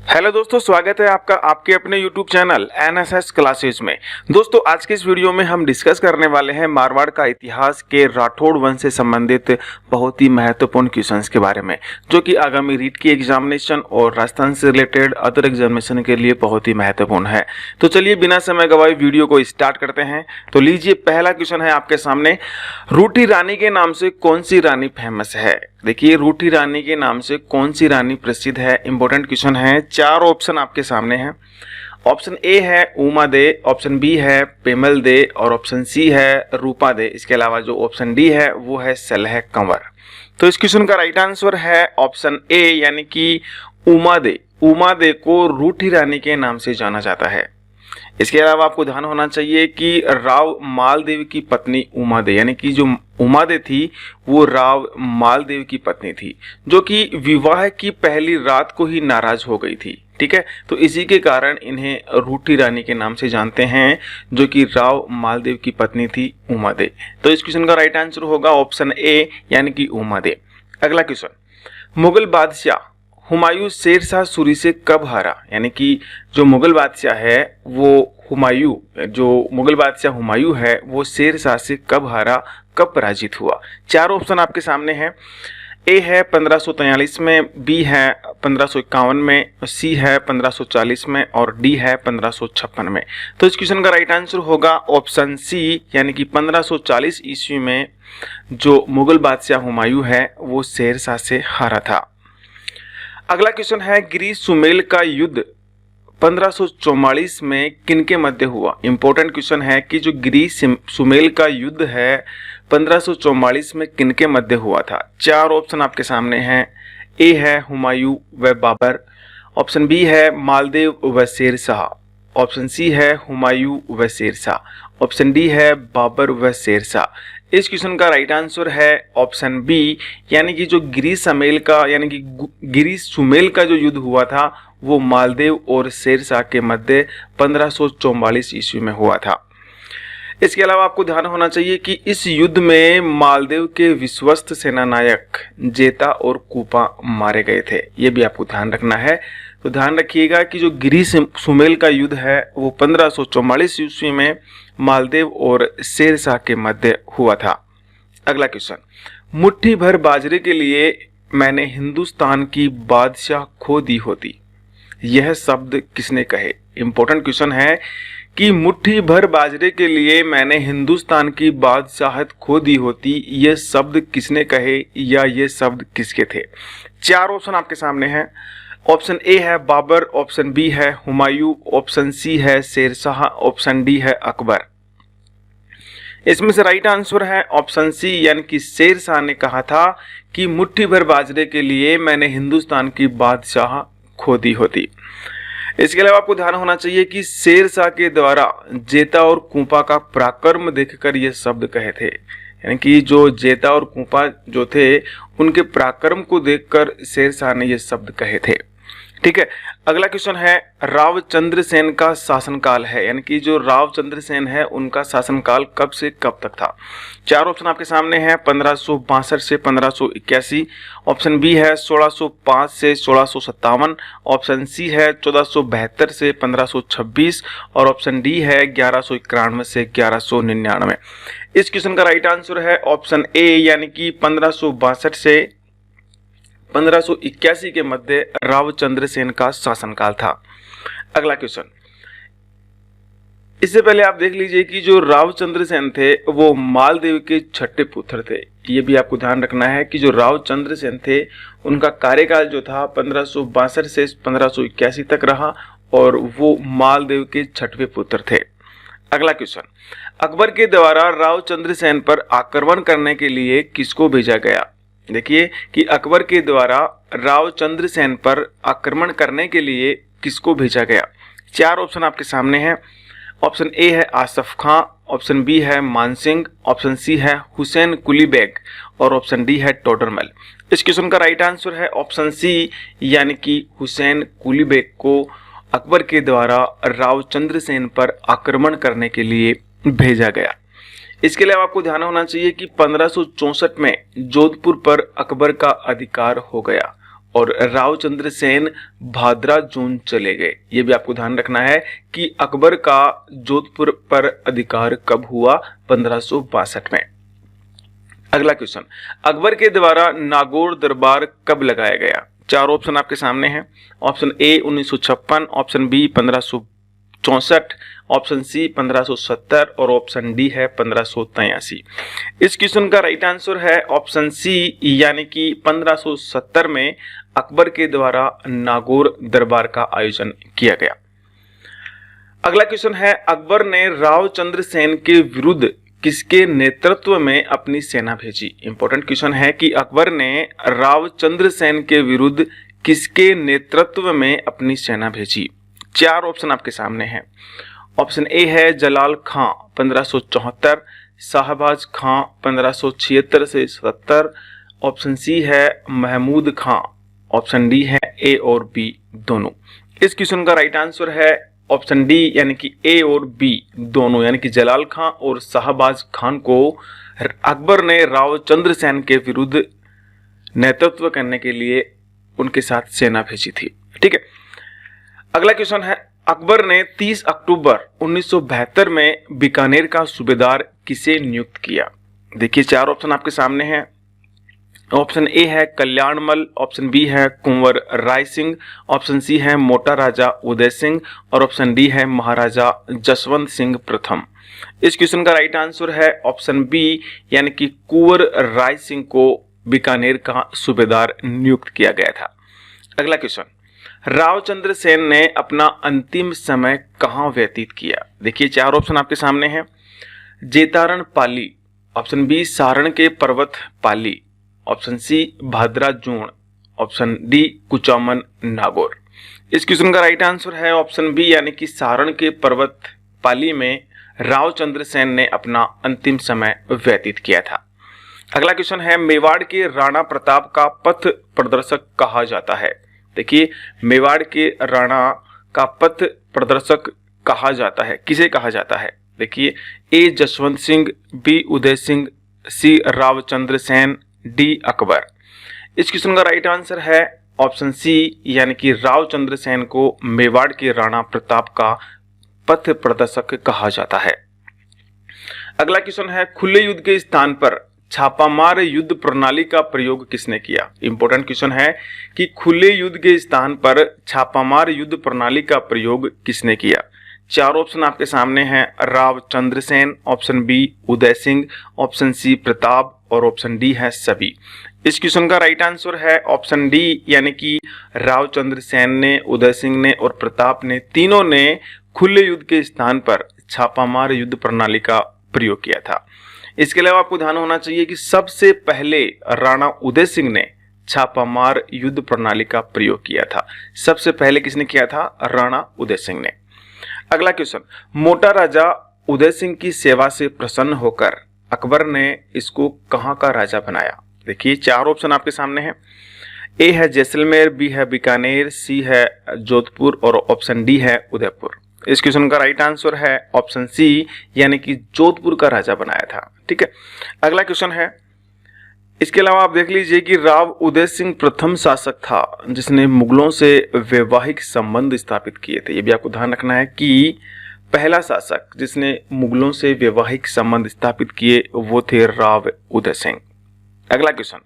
Hello दोस्तों, स्वागत है आपका आपके अपने YouTube चैनल NSS क्लासेज में। दोस्तों, आज के इस वीडियो में हम डिस्कस करने वाले हैं मारवाड़ का इतिहास के राठौड़ वंश से संबंधित बहुत ही महत्वपूर्ण क्वेश्चंस के बारे में, जो कि आगामी रीट की एग्जामिनेशन और राजस्थान से रिलेटेड अदर एग्जामिनेशन के लिए बहुत ही महत्वपूर्ण है। तो चलिए बिना समय गवाए वीडियो को स्टार्ट करते हैं। तो लीजिए, पहला क्वेश्चन है आपके सामने, रूठी रानी के नाम से कौन सी रानी फेमस है? देखिए, रूठी रानी के नाम से कौन सी रानी प्रसिद्ध है? इंपॉर्टेंट क्वेश्चन है। चार ऑप्शन आपके सामने हैं। ऑप्शन ए है उमा दे, ऑप्शन बी है पेमल दे और ऑप्शन सी है रूपा दे। इसके अलावा जो ऑप्शन डी है वो है सलह कंवर। तो इस क्वेश्चन का राइट आंसर है ऑप्शन ए, यानी कि उमा दे। उमा दे को रूठी रानी के नाम से जाना जाता है। इसके अलावा आपको ध्यान होना चाहिए कि राव मालदेव की पत्नी उमा दे, यानी कि जो उमा दे थी वो राव मालदेव की पत्नी थी, जो कि विवाह की पहली रात को ही नाराज हो गई थी। ठीक है, तो इसी के कारण इन्हें रूठी रानी के नाम से जानते हैं, जो कि राव मालदेव की पत्नी थी उमा दे। तो इस क्वेश्चन का राइट आंसर होगा ऑप्शन ए, यानी कि उमा दे। अगला क्वेश्चन, मुगल बादशाह हुमायूं शेरशाह सूरी से कब हारा? यानी कि जो मुगल बादशाह है वो मुगल बादशाह हुमायूं है वो शेरशाह से कब हारा, कब पराजित हुआ? चार ऑप्शन आपके सामने हैं। ए है 1543 में, बी है 1551 में, सी है 1540 में और डी है 1556 में। तो इस क्वेश्चन का राइट आंसर होगा ऑप्शन सी, यानी कि 1540 ईस्वी में जो मुगल बादशाह हुमायूं है वो शेरशाह से हारा था। अगला क्वेश्चन है, गिरी सुमेल का युद्ध 1544 में किनके मध्य हुआ? इंपॉर्टेंट क्वेश्चन है कि जो गिरी सुमेल का युद्ध है 1544 में किनके मध्य हुआ था? चार ऑप्शन आपके सामने हैं। ए है हुमायूं व बाबर, ऑप्शन बी है मालदेव व शेरशाह, ऑप्शन सी है हुमायूं व शेरशाह, ऑप्शन डी है बाबर व शेरशाह। इस क्वेश्चन का राइट आंसर है ऑप्शन बी, यानी कि जो गिरी सुमेल का जो युद्ध हुआ था वो मालदेव और शेरशाह के मध्य 1544 ईस्वी में हुआ था। इसके अलावा आपको ध्यान होना चाहिए कि इस युद्ध में मालदेव के विश्वस्त सेनानायक जेता और कूपा मारे गए थे। ये भी आपको ध्यान रखना है। तो ध्यान रखिएगा कि जो गिरी सुमेल का युद्ध है वो 1544 ईस्वी में मालदेव और शेरशाह के मध्य हुआ था। अगला क्वेश्चन, मुट्ठी भर बाजरे के लिए मैंने हिंदुस्तान की बादशाह खो दी होती, यह शब्द किसने कहे? इंपॉर्टेंट क्वेश्चन है कि मुट्ठी भर बाजरे के लिए मैंने हिंदुस्तान की बादशाहत खो दी होती, यह शब्द किसने कहे या ये शब्द किसके थे? चार ऑप्शन आपके सामने हैं। ऑप्शन ए है बाबर, ऑप्शन बी है हुमायूं, ऑप्शन सी है शेरशाह, ऑप्शन डी है अकबर। इसमें से राइट आंसर है ऑप्शन सी, यानी कि शेरशाह ने कहा था कि मुट्ठी भर बाजरे के लिए मैंने हिंदुस्तान की बादशाह खो दी होती। इसके अलावा आपको ध्यान होना चाहिए कि शेरशाह के द्वारा जेता और कूपा का पराक्रम देखकर ये शब्द कहे थे, यानी कि जो जेता और कूपा जो थे उनके पराक्रम को देखकर शेरशाह ने ये शब्द कहे थे। ठीक है, अगला क्वेश्चन है, रावचंद्र सेन का शासनकाल है, यानी कि जो रावचंद्र सेन है उनका शासनकाल कब से कब तक था? चार ऑप्शन आपके सामने हैं। 1562 से 1581, ऑप्शन बी है 1605 से 1657, ऑप्शन सी है 1472 से 1526 और ऑप्शन डी है 1191 से 1199। इस क्वेश्चन का राइट आंसर है ऑप्शन ए, यानी कि 1562 से 1581 के मध्य रावचंद्र सेन का शासनकाल था। अगला क्वेश्चन, इससे पहले आप देख लीजिए कि जो रावचंद्र सेन थे वो मालदेव के छठे पुत्र थे। ये भी आपको ध्यान रखना है कि जो रावचंद्र सेन थे उनका कार्यकाल जो था 1562 से 1581 तक रहा और वो मालदेव के छठवें पुत्र थे। अगला क्वेश्चन, अकबर के द्वारा रावचंद्र सेन पर आक्रमण करने के लिए किसको भेजा गया? देखिए कि अकबर के द्वारा रावचंद्र सेन पर आक्रमण करने के लिए किसको भेजा गया? चार ऑप्शन आपके सामने हैं। ऑप्शन ए है आसफ खां, ऑप्शन बी है मानसिंह, ऑप्शन सी है हुसैन कुली बेग और ऑप्शन डी है टोडरमल। इस क्वेश्चन का राइट आंसर है ऑप्शन सी, यानी कि हुसैन कुली बेग को अकबर के द्वारा रावचंद्र सेन पर आक्रमण करने के लिए भेजा गया। इसके अलावा आपको ध्यान होना चाहिए कि 1564 में जोधपुर पर अकबर का अधिकार हो गया और रावचंद्र सेन भादरा जून चले गए। ये भी आपको ध्यान रखना है कि अकबर का जोधपुर पर अधिकार कब हुआ, 1562 में। अगला क्वेश्चन, अकबर के द्वारा नागौर दरबार कब लगाया गया? चार ऑप्शन आपके सामने हैं। Option A 1956, option B 1564, option C 1570 और ऑप्शन डी है 1583। इस क्वेश्चन का राइट आंसर है ऑप्शन सी, यानी कि 1570 में अकबर के द्वारा नागौर दरबार का आयोजन किया गया। अगला क्वेश्चन है, अकबर ने रावचंद्र सेन के विरुद्ध किसके नेतृत्व में अपनी सेना भेजी? इंपॉर्टेंट क्वेश्चन है कि अकबर ने रावचंद्र सेन के विरुद्ध किसके नेतृत्व में अपनी सेना भेजी? चार ऑप्शन आपके सामने हैं। ऑप्शन ए है जलाल खां 1574, शाहबाज खां 1576 से 77, ऑप्शन सी है महमूद खां, ऑप्शन डी है ए और बी दोनों। इस क्वेश्चन का राइट आंसर है ऑप्शन डी, यानी कि ए और बी दोनों, यानी कि जलाल खां और शाहबाज खान को अकबर ने रावचंद्र सेन के विरुद्ध नेतृत्व करने के लिए उनके साथ सेना भेजी थी। ठीक है, अगला क्वेश्चन है, अकबर ने 30 अक्टूबर 1972 में बीकानेर का सूबेदार किसे नियुक्त किया? देखिए चार ऑप्शन आपके सामने हैं। ऑप्शन ए है कल्याणमल, ऑप्शन बी है कुंवर राय सिंह, ऑप्शन सी है मोटा राजा उदय सिंह और ऑप्शन डी है महाराजा जसवंत सिंह प्रथम। इस क्वेश्चन का राइट आंसर है ऑप्शन बी, यानी कि कुंवर राय सिंह को बीकानेर का सूबेदार नियुक्त किया गया था। अगला क्वेश्चन, रावचंद्र सेन ने अपना अंतिम समय कहां व्यतीत किया? देखिए चार ऑप्शन आपके सामने हैं। जेतारण पाली, ऑप्शन बी सारण के पर्वत पाली, ऑप्शन सी भादरा जून, ऑप्शन डी कुचामन नागौर। इस क्वेश्चन का राइट आंसर है ऑप्शन बी, यानी कि सारण के पर्वत पाली में रावचंद्र सेन ने अपना अंतिम समय व्यतीत किया था। अगला क्वेश्चन है, मेवाड़ के राणा प्रताप का पथ प्रदर्शक कहा जाता है? देखिए मेवाड़ के राणा का पथ प्रदर्शक कहा जाता है, किसे कहा जाता है? देखिए ए जसवंत सिंह, बी उदय सिंह, सी रावचंद्र सेन, डी अकबर। इस क्वेश्चन का राइट आंसर है ऑप्शन सी, यानी कि रावचंद्र सेन को मेवाड़ के राणा प्रताप का पथ प्रदर्शक कहा जाता है। अगला क्वेश्चन है, खुले युद्ध के स्थान पर छापामार युद्ध प्रणाली का प्रयोग किसने किया? इंपॉर्टेंट क्वेश्चन है कि खुले युद्ध के स्थान पर छापामार युद्ध प्रणाली का प्रयोग किसने किया? चार ऑप्शन आपके सामने हैं। Raochandra Sen, option B Uday Singh, option C Pratap और ऑप्शन डी है सभी। इस क्वेश्चन का राइट आंसर है ऑप्शन डी, यानी कि रावचंद्र सेन ने, उदय सिंह ने और प्रताप ने, तीनों ने खुले युद्ध के स्थान पर छापामार युद्ध प्रणाली का प्रयोग किया था। इसके अलावा आपको ध्यान होना चाहिए कि सबसे पहले राणा उदय सिंह ने छापामार युद्ध प्रणाली का प्रयोग किया था। सबसे पहले किसने किया था? राणा उदय सिंह ने। अगला क्वेश्चन, मोटा राजा उदय सिंह की सेवा से प्रसन्न होकर अकबर ने इसको कहां का राजा बनाया? देखिए चार ऑप्शन आपके सामने हैं। ए है जैसलमेर, बी है बीकानेर, सी है जोधपुर और ऑप्शन डी है उदयपुर। इस क्वेश्चन का राइट आंसर है ऑप्शन सी, यानी कि जोधपुर का राजा बनाया था। ठीक है, अगला क्वेश्चन है, इसके अलावा आप देख लीजिए कि राव उदय सिंह प्रथम शासक था जिसने मुगलों से वैवाहिक संबंध स्थापित किए थे। ये भी आपको ध्यान रखना है कि पहला शासक जिसने मुगलों से वैवाहिक संबंध स्थापित किए वो थे राव उदय सिंह। अगला क्वेश्चन,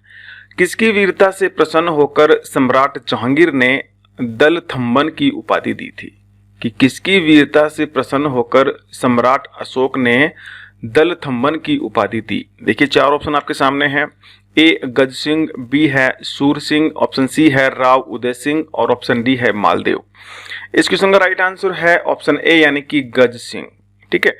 किसकी वीरता से प्रसन्न होकर सम्राट जहांगीर ने दल थम्बन की उपाधि दी थी? कि किसकी वीरता से प्रसन्न होकर सम्राट अशोक ने दल थम्बन की उपाधि दी? देखिए चार ऑप्शन आपके सामने हैं। ए गज सिंह, बी है सूर सिंह, ऑप्शन सी है राव उदय सिंह और ऑप्शन डी है मालदेव। इस क्वेश्चन का राइट आंसर है ऑप्शन ए, यानी कि गज सिंह। ठीक है,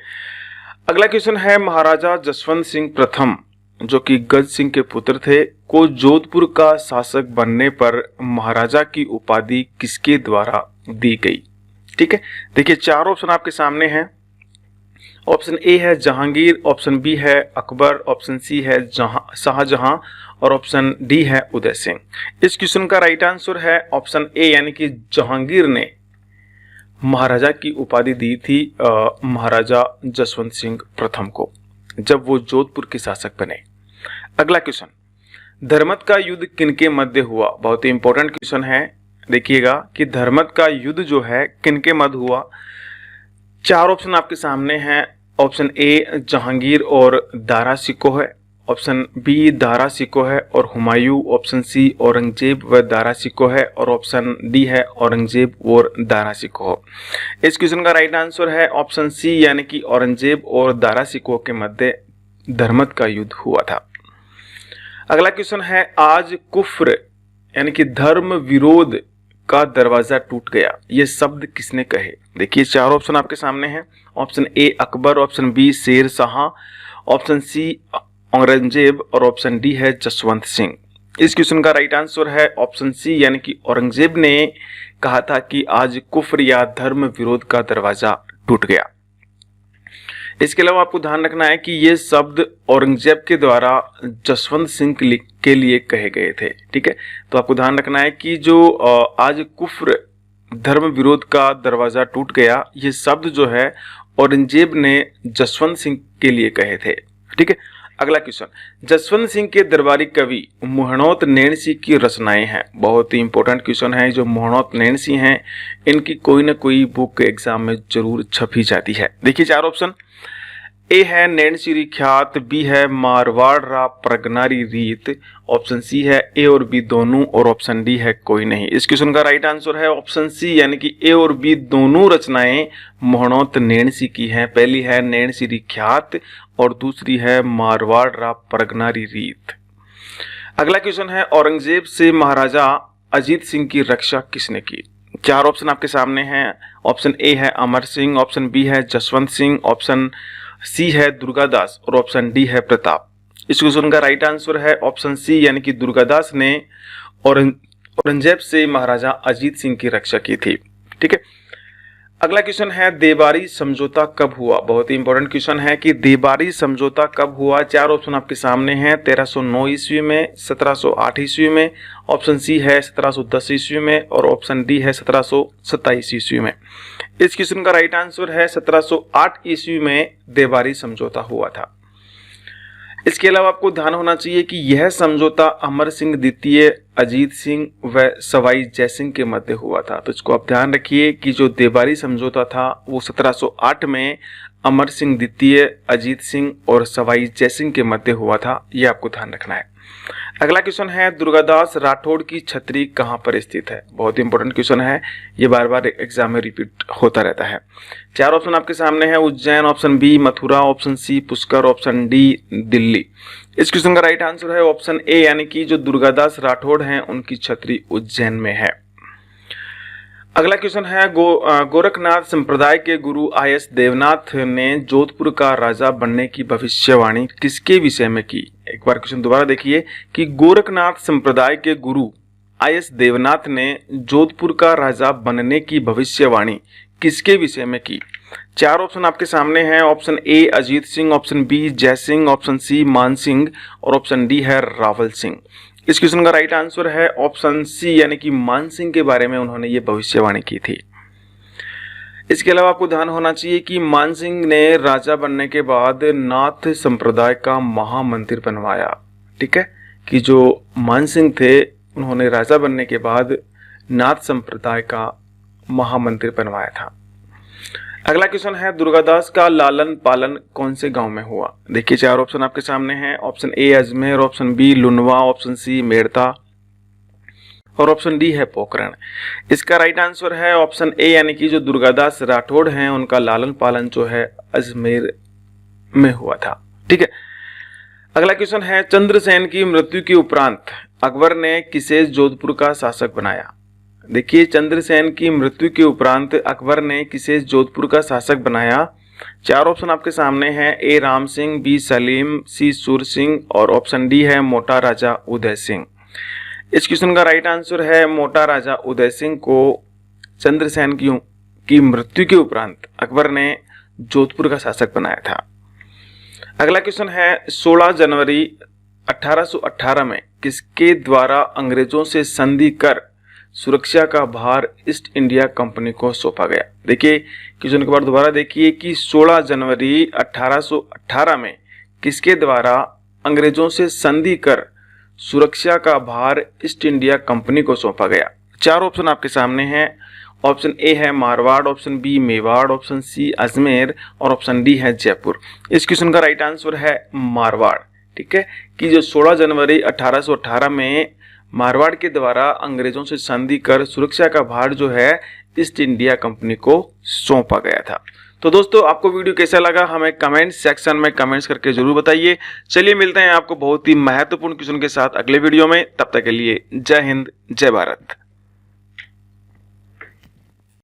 अगला क्वेश्चन है, महाराजा जसवंत सिंह प्रथम जो कि गज सिंह के पुत्र थे को जोधपुर का शासक बनने पर महाराजा की उपाधि किसके द्वारा दी गई? ठीक है, देखिए चार ऑप्शन आपके सामने हैं। ऑप्शन ए है जहांगीर, ऑप्शन बी है अकबर, ऑप्शन सी है शाहजहां और ऑप्शन डी है उदय सिंह। इस क्वेश्चन का राइट आंसर है ऑप्शन ए, यानी कि जहांगीर ने महाराजा की उपाधि दी थी महाराजा जसवंत सिंह प्रथम को जब वो जोधपुर के शासक बने। अगला क्वेश्चन, धर्मत का युद्ध किनके मध्य हुआ? बहुत ही इंपॉर्टेंट क्वेश्चन है। देखिएगा कि धर्मत का युद्ध जो है किनके मध्य हुआ। चार ऑप्शन आपके सामने हैं। ऑप्शन ए जहांगीर और दारा शिकोह है, ऑप्शन बी दारा शिकोह है और हुमायूं, ऑप्शन सी औरंगजेब व दारा शिकोह है और ऑप्शन डी है औरंगजेब और दारा शिकोह। इस क्वेश्चन का राइट आंसर है ऑप्शन सी, यानी कि औरंगजेब और दारा शिकोह के मध्य धर्मत का युद्ध हुआ था। अगला क्वेश्चन है, आज कुफ्र यानी कि धर्म विरोध का दरवाजा टूट गया, ये शब्द किसने कहे? देखिए चार ऑप्शन आपके सामने हैं। Option A Akbar, option B Sher Shah, option C Aurangzeb और ऑप्शन डी है जसवंत सिंह। इस क्वेश्चन का राइट आंसर है ऑप्शन सी, यानी कि औरंगजेब ने कहा था कि आज कुफ्र या धर्म विरोध का दरवाजा टूट गया। इसके अलावा आपको ध्यान रखना है कि ये शब्द औरंगजेब के द्वारा जसवंत सिंह के लिए कहे गए थे। ठीक है, तो आपको ध्यान रखना है कि जो आज कुफ्र धर्म विरोध का दरवाजा टूट गया, ये शब्द जो है औरंगजेब ने जसवंत सिंह के लिए कहे थे। ठीक है, अगला क्वेश्चन, जसवंत सिंह के दरबारी कवि मोहनोत नैणसी की रचनाएं हैं। बहुत ही इंपॉर्टेंट क्वेश्चन है। जो मोहनोत नैणसी हैं इनकी कोई ना कोई बुक एग्जाम में जरूर छपी जाती है। देखिए चार ऑप्शन, ए है नैणसी ख्यात, बी है मारवाड़ रा प्रगनारी रीत, ऑप्शन सी है ए और बी दोनों और ऑप्शन डी है कोई नहीं। इस क्वेश्चन का राइट आंसर है ऑप्शन सी, यानी कि ए और बी दोनों रचनाएं मोहनोत नैणसी की हैं। पहली है नैणसी ख्यात और दूसरी है मारवाड़ रा प्रगनारी रीत। अगला क्वेश्चन है, औरंगजेब से महाराजा अजीत सिंह की रक्षा किसने की? चार ऑप्शन आपके सामने हैं। ऑप्शन ए है अमर सिंह, ऑप्शन बी है जसवंत सिंह, ऑप्शन सी है दुर्गादास और ऑप्शन डी है प्रताप। इस क्वेश्चन का राइट आंसर है ऑप्शन सी, यानी कि दुर्गादास ने औरंगजेब से महाराजा अजीत सिंह की रक्षा की थी। ठीक है, अगला क्वेश्चन है, देबारी समझौता कब हुआ? बहुत ही इंपॉर्टेंट क्वेश्चन है कि देबारी समझौता कब हुआ। चार ऑप्शन आपके सामने हैं। 1309 ईस्वी में, 1708 ईस्वी में, ऑप्शन सी है 1710 ईस्वी में और ऑप्शन डी है 1727 ईस्वी में। इस क्वेश्चन का राइट आंसर है 1708 ईस्वी में देबारी समझौता हुआ था। इसके अलावा आपको ध्यान होना चाहिए कि यह समझौता अमर सिंह द्वितीय, अजीत सिंह व सवाई जयसिंह के मध्य हुआ था। तो इसको आप ध्यान रखिए कि जो देबारी समझौता था वो 1708 में अमर सिंह द्वितीय, अजीत सिंह और सवाई जयसिंह के मध्य हुआ था। यह आपको ध्यान रखना है। अगला क्वेश्चन है, दुर्गादास राठौड़ की छतरी कहाँ पर स्थित है? बहुत इंपॉर्टेंट क्वेश्चन है, ये बार बार एग्जाम में रिपीट होता रहता है। चार ऑप्शन आपके सामने है। Ujjain, option B Mathura, option C Pushkar, option D Delhi. इस क्वेश्चन का राइट आंसर है ऑप्शन ए, यानी कि जो दुर्गादास राठौड़ हैं उनकी छतरी उज्जैन में है। अगला क्वेश्चन है, गोरखनाथ संप्रदाय के गुरु आयस देवनाथ ने जोधपुर का राजा बनने की भविष्यवाणी किसके विषय में की? एक बार क्वेश्चन दोबारा देखिए कि गोरखनाथ संप्रदाय के गुरु आयस देवनाथ ने जोधपुर का राजा बनने की भविष्यवाणी किसके विषय में की? चार ऑप्शन आपके सामने हैं। Option A Ajit Singh, option B Jai Singh, option C मान सिंह और ऑप्शन डी है रावल सिंह। इस क्वेश्चन का राइट आंसर है ऑप्शन सी, यानी कि मान सिंह के बारे में उन्होंने ये भविष्यवाणी की थी। इसके अलावा आपको ध्यान होना चाहिए कि मान सिंह ने राजा बनने के बाद नाथ संप्रदाय का महामंदिर बनवाया। ठीक है, कि जो मान सिंह थे उन्होंने राजा बनने के बाद नाथ संप्रदाय का महामंदिर बनवाया था। अगला क्वेश्चन है, दुर्गादास का लालन पालन कौन से गांव में हुआ? देखिए चार ऑप्शन आपके सामने हैं। Option A Ajmer, option B Lunwa, option C Merta और ऑप्शन डी है पोखरण। इसका राइट आंसर है ऑप्शन ए, यानी कि जो दुर्गादास राठौड़ हैं उनका लालन पालन जो है अजमेर में हुआ था। ठीक है, अगला क्वेश्चन है, चंद्रसेन की मृत्यु के उपरांत अकबर ने किसे जोधपुर का शासक बनाया? देखिए चंद्रसेन की मृत्यु के उपरांत अकबर ने किसे जोधपुर का शासक बनाया? चार ऑप्शन आपके सामने हैं। ए राम सिंह, बी सलीम, सी सूर सिंह और ऑप्शन डी है मोटा राजा उदय सिंह। इस क्वेश्चन का राइट आंसर है मोटा राजा उदय सिंह को चंद्रसेन की मृत्यु के उपरांत अकबर ने जोधपुर का शासक बनाया था। अगला क्वेश्चन है, 16 जनवरी 1818 में किसके द्वारा अंग्रेजों से संधि कर सुरक्षा का भार ईस्ट इंडिया कंपनी को सौंपा गया? देखिए क्वेश्चन के बाद दोबारा देखिए कि 16 जनवरी 1818 में किसके द्वारा अंग्रेजों से संधि कर सुरक्षा का भार ईस्ट इंडिया कंपनी को सौंपा गया? चार ऑप्शन आपके सामने हैं। ऑप्शन ए है Marwar, option B Mewar, option C Ajmer और ऑप्शन डी है जयपुर। इस क्वेश्चन का राइट आंसर है मारवाड़। ठीक है, कि जो 16 जनवरी 1818 में मारवाड़ के द्वारा अंग्रेजों से संधि कर सुरक्षा का भार जो है ईस्ट इंडिया कंपनी को सौंपा गया था। तो दोस्तों, आपको वीडियो कैसा लगा हमें कमेंट सेक्शन में कमेंट्स करके जरूर बताइए। चलिए मिलते हैं आपको बहुत ही महत्वपूर्ण क्वेश्चन के साथ अगले वीडियो में। तब तक के लिए जय हिंद, जय भारत।